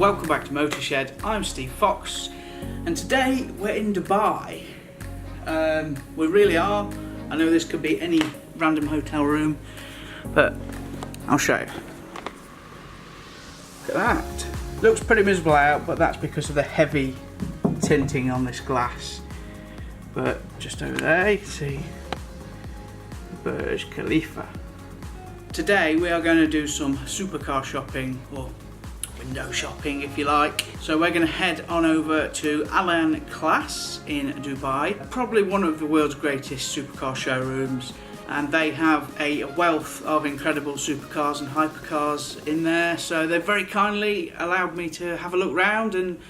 welcome back to Motorshed. I'm Steve Fox and today we're in Dubai. We really are. I know this could be any random hotel room, but I'll show you. Look at that. Looks pretty miserable out, but that's because of the heavy tinting on this glass. But just over there you can see Burj Khalifa. Today we are going to do some supercar shopping, or window shopping if you like. So we're going to head on over to Al Ain Class in Dubai, probably one of the world's greatest supercar showrooms, and they have a wealth of incredible supercars and hypercars in there. So they've very kindly allowed me to have a look round and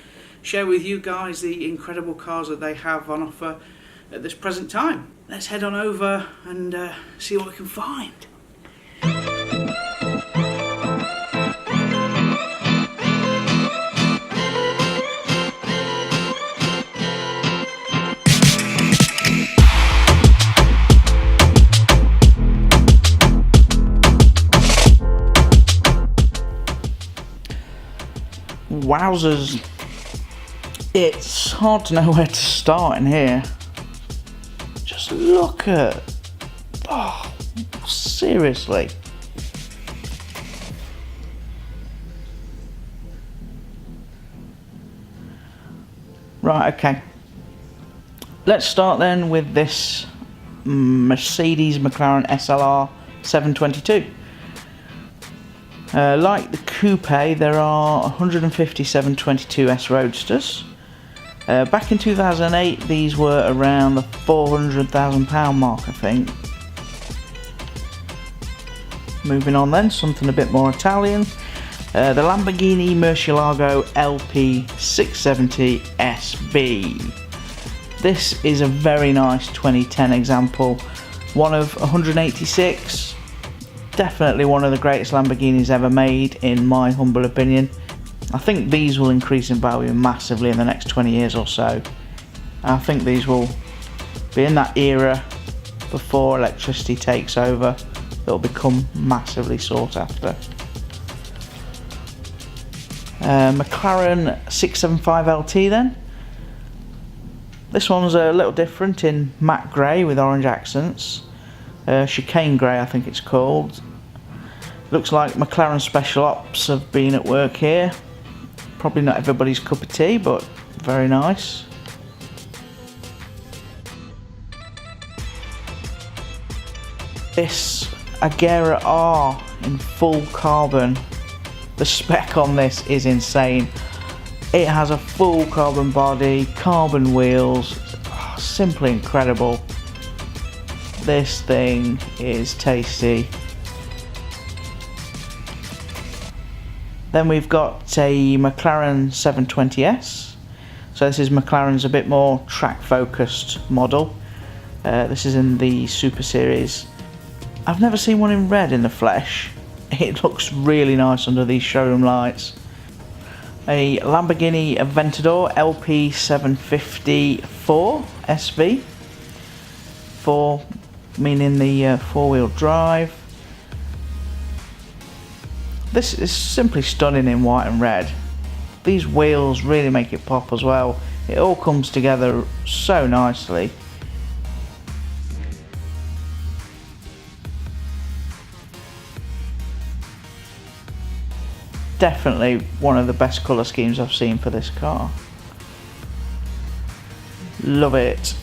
share with you guys the incredible cars that they have on offer at this present time. Let's head on over and see what we can find. Wowzers, it's hard to know where to start in here. Just look at, oh, seriously. Right, okay. Let's start then with this Msa Ds Mclaren Slr 722. Like the coupe, there are 150 722 S Roadsters. Back in 2008, these were around the £400,000 mark, I think. Moving on then, something a bit more Italian. The Lamborghini Murcilago Lp 670 SB. This is a very nice 2010 example, one of 186. Definitely one of the greatest Lamborghinis ever made, in my humble opinion. I think these will increase in value massively in the next 20 years or so. I think these will be in that era before electricity takes over. They'll become massively sought after. McLaren 675 LT then. This one's a little different in matte grey with orange accents. Chicane grey I think it's called. Looks like McLaren Special Ops have been at work here. Probably not everybody's cup of tea, but very nice. This Agera R in full carbon. The spec on this is insane. It has a full carbon body, carbon wheels, simply incredible. This thing is tasty. Then we've got a McLaren 720S. So this is McLaren's a bit more track focused model. This is in the Super Series. I've never seen one in red in the flesh. It looks really nice under these showroom lights. A Lamborghini Aventador Lp 754 SV. 4 meaning the four-wheel drive. This is simply stunning in white and red. These wheels really make it pop as well. It all comes together so nicely. Definitely one of the best colour schemes I've seen for this car. Love it.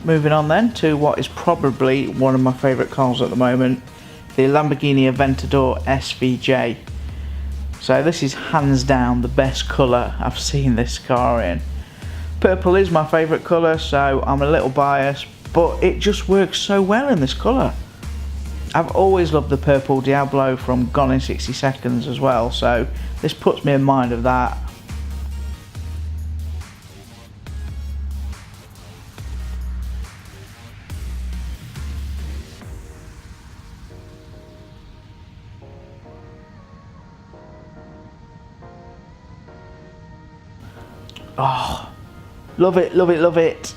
Moving on then to what is probably one of my favourite cars at the moment, the Lamborghini Aventador Sv J. So this is hands down the best colour I've seen this car in. Purple is my favourite colour, so I'm a little biased, but it just works so well in this colour. I've always loved the purple Diablo from Gone in 60 Seconds as well, so this puts me in mind of that. Oh, love it, love it, love it.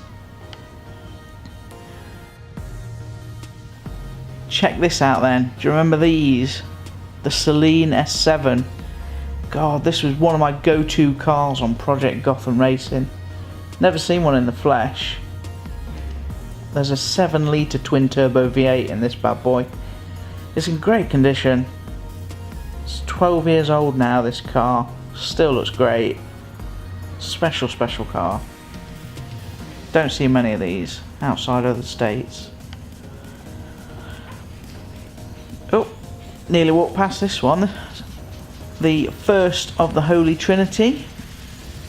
Check this out then. Do you remember these? The Saleen S7. God, this was one of my go-to cars on Project Gotham Racing. Never seen one in the flesh. There's a 7-litre twin-turbo V8 in this bad boy. It's in great condition. It's 12 years old now, this car. Still looks great. Special, special car. Don't see many of these outside of the States. Oh, nearly walked past this one. The first of the Holy Trinity,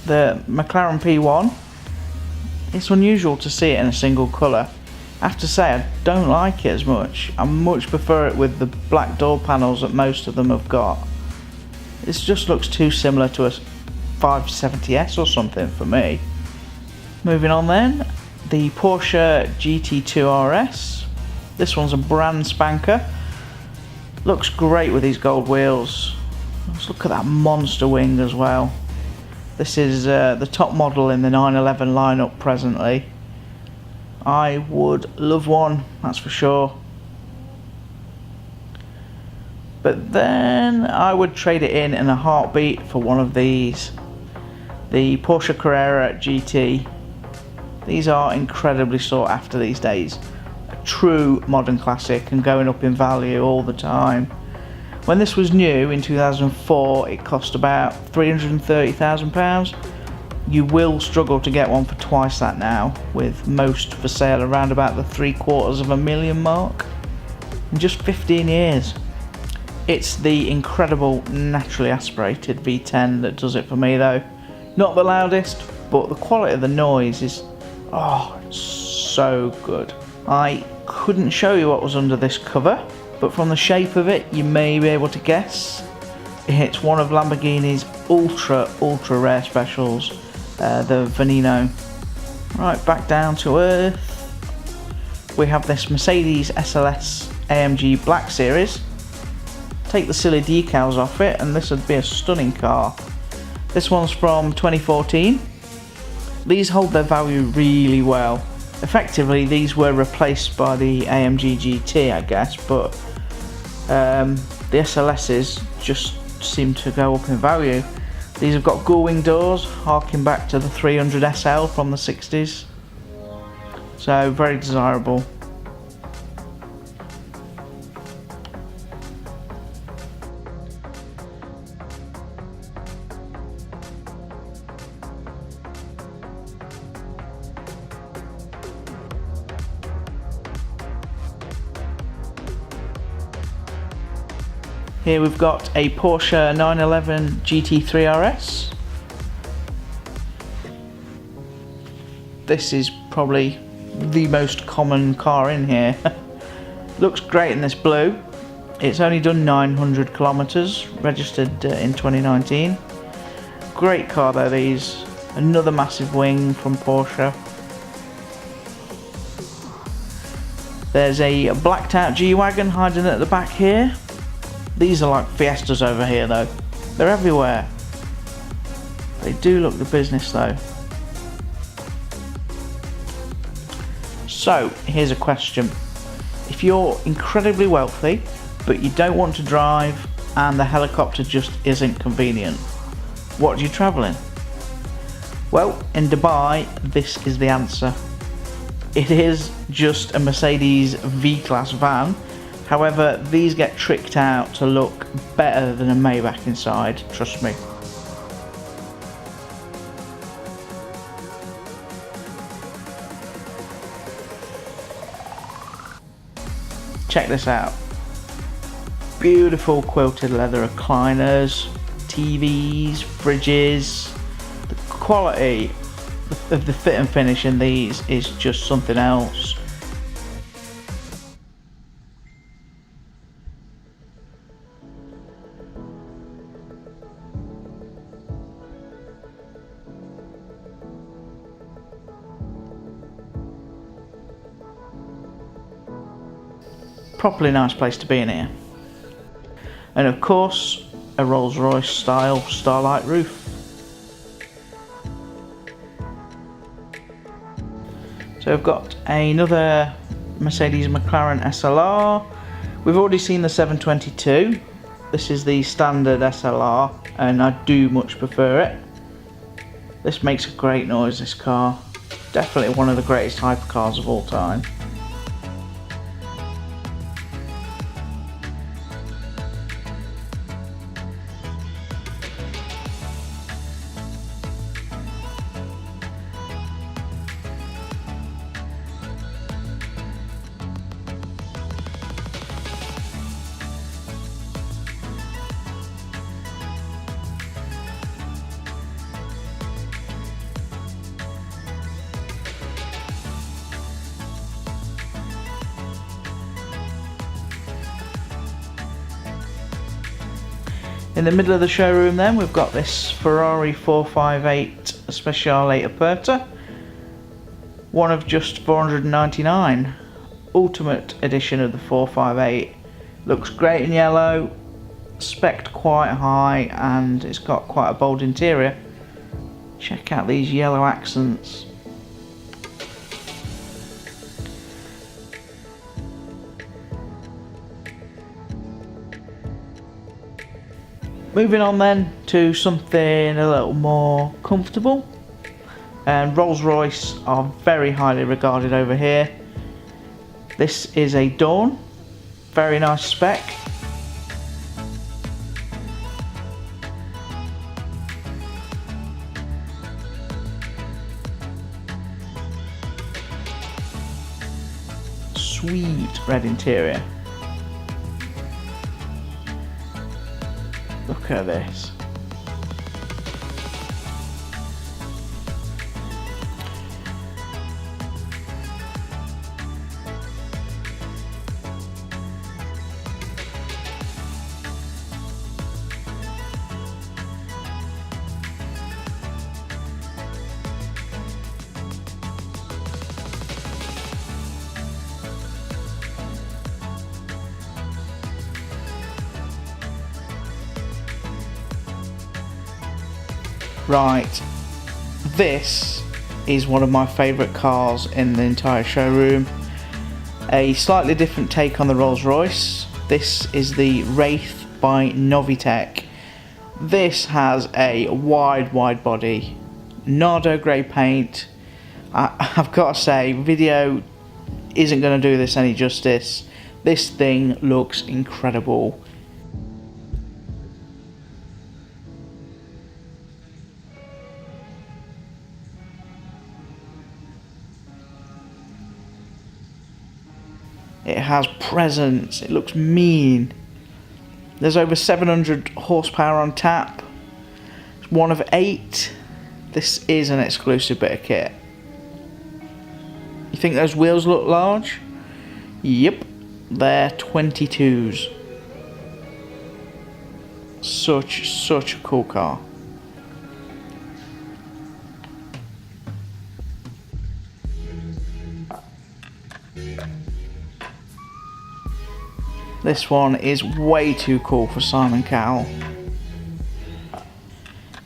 the Mclaren P1. It's unusual to see it in a single colour. I have to say, I don't like it as much. I much prefer it with the black door panels that most of them have got. This just looks too similar to a 570S or something for me. Moving on then, the Porsche Gt2 Rs. This one's a brand spanker. Looks great with these gold wheels. Let's look at that monster wing as well. This is the top model in the 911 lineup presently. I would love one, that's for sure. But then I would trade it in a heartbeat for one of these. The Porsche Carrera GT. These are incredibly sought after these days. A true modern classic and going up in value all the time. When this was new in 2004, it cost about £330,000. You will struggle to get one for twice that now, with most for sale around about the £750,000 mark in just 15 years. It's the incredible naturally aspirated V10 that does it for me though. Not the loudest, but the quality of the noise is, oh, so good. I couldn't show you what was under this cover, but from the shape of it you may be able to guess. It's one of Lamborghini's ultra rare specials, the Veneno. Right, back down to earth. We have this Mercedes SLS AMG Black Series. Take the silly decals off it and this would be a stunning car. This one's from 2014. These hold their value really well. Effectively these were replaced by the AMG GT, I guess, but the SLS's just seem to go up in value. These have got gull-wing doors, harking back to the 300 SL from the 60s. So very desirable. Here we've got a Porsche 911 Gt3 Rs. This is probably the most common car in here. Looks great in this blue. It's only done 900 kilometers, registered in 2019. Great car though, these. Another massive wing from Porsche. There's a blacked out G-Wagon hiding at the back here. These are like Fiestas over here though. They're everywhere. They do look the business though. So, here's a question. If you're incredibly wealthy, but you don't want to drive and the helicopter just isn't convenient, what do you travel in? Well, in Dubai, this is the answer. It is just a Mercedes V-Class van. However, these get tricked out to look better than a Maybach inside, trust me. Check this out. Beautiful quilted leather recliners, TVs, fridges. The quality of the fit and finish in these is just something else. Properly nice place to be in here. And of course, a Rolls-Royce style starlight roof. So we've got another Msa Ds Mclaren SLR. We've already seen the 722. This is the standard SLR and I do much prefer it. This makes a great noise, this car. Definitely one of the greatest hypercars of all time. In the middle of the showroom then, we've got this Ferrari 458 Speciale Aperta. One of just 499. Ultimate edition of the 458. Looks great in yellow, spec'd quite high, and it's got quite a bold interior. Check out these yellow accents. Moving on then to something a little more comfortable, and Rolls-Royce are very highly regarded over here. This is a Dawn, very nice spec. Sweet red interior. Look at this. Right, this is one of my favourite cars in the entire showroom. A slightly different take on the Rolls-Royce. This is the Wraith by Novitec. This has a wide body, Nardo grey paint. I've got to say, video isn't going to do this any justice. This thing looks incredible. It has presence, it looks mean. There's over 700 horsepower on tap. It's one of 8. This is an exclusive bit of kit. You think those wheels look large? Yep, they're 22s. Such a cool car. This one is way too cool for Simon Cowell.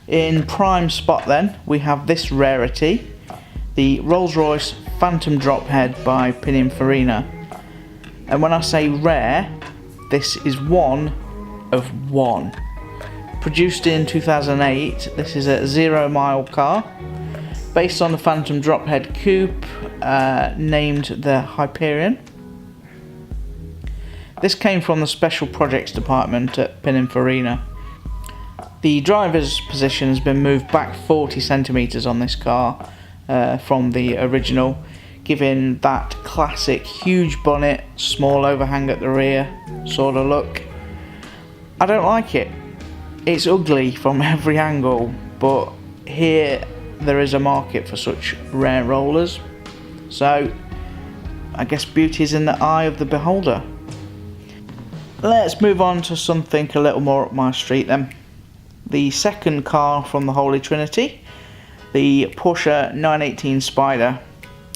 In prime spot then, we have this rarity, the Rolls-Royce Phantom Drophead by Pininfarina. And when I say rare, this is one of one. Produced in 2008, this is a 0-mile car, based on the Phantom Drophead Coupe, named the Hyperion. This came from the Special Projects Department at Pininfarina. The driver's position has been moved back 40 centimetres on this car from the original, giving that classic huge bonnet, small overhang at the rear sort of look. I don't like it. It's ugly from every angle, but here there is a market for such rare rollers. So I guess beauty is in the eye of the beholder. Let's move on to something a little more up my street then. The second car from the Holy Trinity, the Porsche 918 Spyder.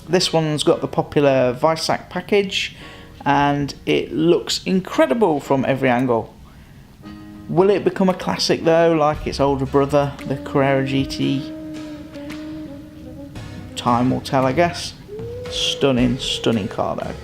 This one's got the popular Weissach package and it looks incredible from every angle. Will it become a classic though, like its older brother, the Carrera GT? Time will tell, I guess. Stunning, stunning car though.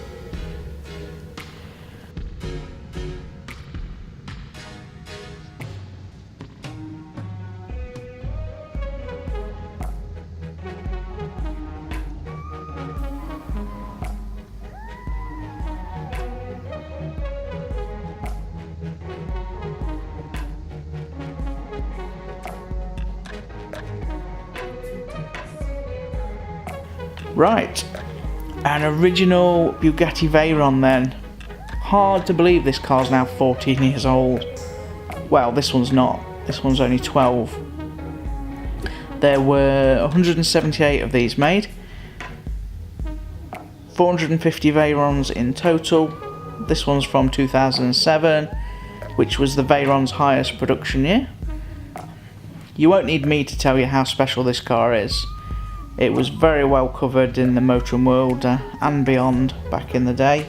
Right, an original Bugatti Veyron then. Hard to believe this car's now 14 years old. Well, this one's not. This one's only 12. There were 178 of these made. 450 Veyrons in total. This one's from 2007, which was the Veyron's highest production year. You won't need me to tell you how special this car is. It was very well covered in the motoring world and beyond back in the day.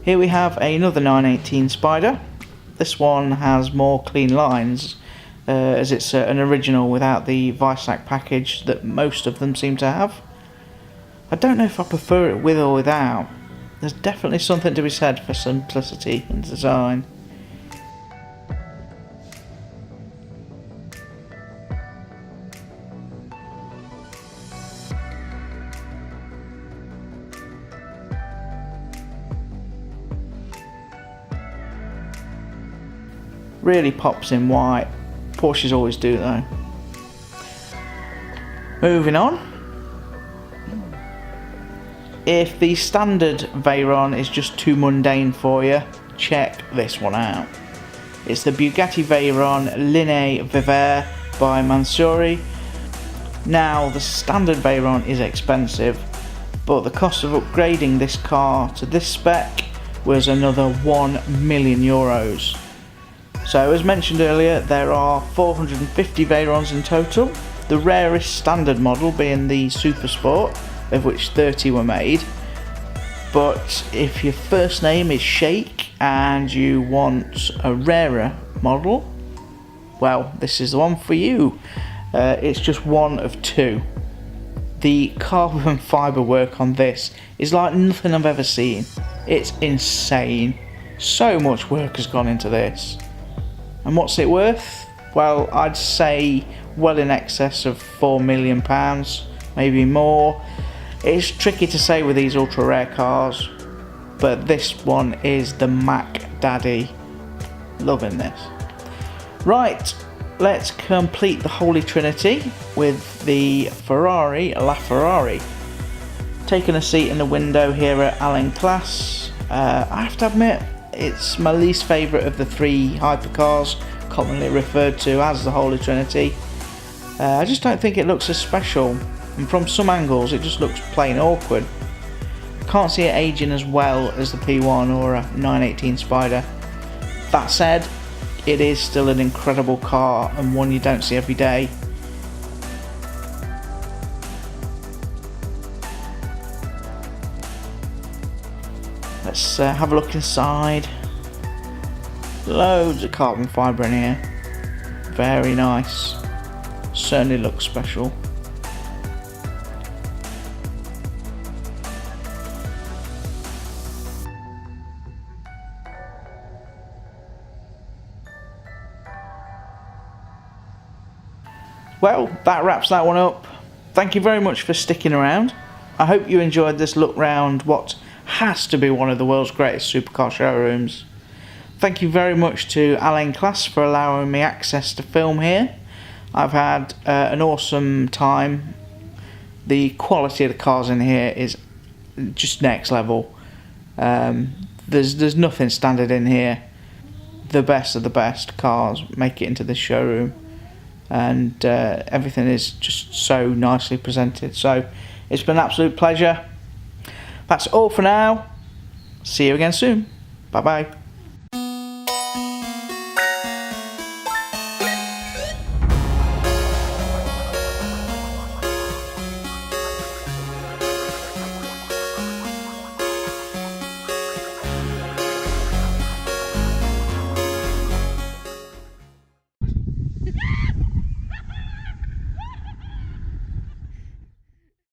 Here we have another 918 Spyder. This one has more clean lines as it's an original without the Visac package that most of them seem to have. I don't know if I prefer it with or without. There's definitely something to be said for simplicity in design. Really pops in white. Porsches always do though. Moving on. If the standard Veyron is just too mundane for you, check this one out. It's the Bugatti Veyron Linae Viveur by Mansoori. Now, the standard Veyron is expensive, but the cost of upgrading this car to this spec was another €1 million. So, as mentioned earlier, there are 450 Veyrons in total, the rarest standard model being the Super Sport, of which 30 were made. But if your first name is Sheikh and you want a rarer model, well, this is the one for you. It's just one of two. The carbon fibre work on this is like nothing I've ever seen. It's insane. So much work has gone into this. And what's it worth? Well, I'd say well in excess of £4 million, maybe more. It's tricky to say with these ultra rare cars, but this one is the Mac Daddy. Loving this. Right, let's complete the Holy Trinity with the Ferrari Laferrari. Taking a seat in the window here at Alain Class. I have to admit, it's my least favourite of the three hypercars, commonly referred to as the Holy Trinity. I just don't think it looks as special. And from some angles it just looks plain awkward. Can't see it aging as well as the P1 or a 918 Spyder. That said, it is still an incredible car and one you don't see every day. Let's have a look inside. Loads of carbon fibre in here. Very nice. Certainly looks special. Well, that wraps that one up. Thank you very much for sticking around. I hope you enjoyed this look round what has to be one of the world's greatest supercar showrooms. Thank you very much to Alain Class for allowing me access to film here. I've had an awesome time. The quality of the cars in here is just next level. There's nothing standard in here. The best of the best cars make it into this showroom. And everything is just so nicely presented. So it's been an absolute pleasure. That's all for now. See you again soon. Bye bye.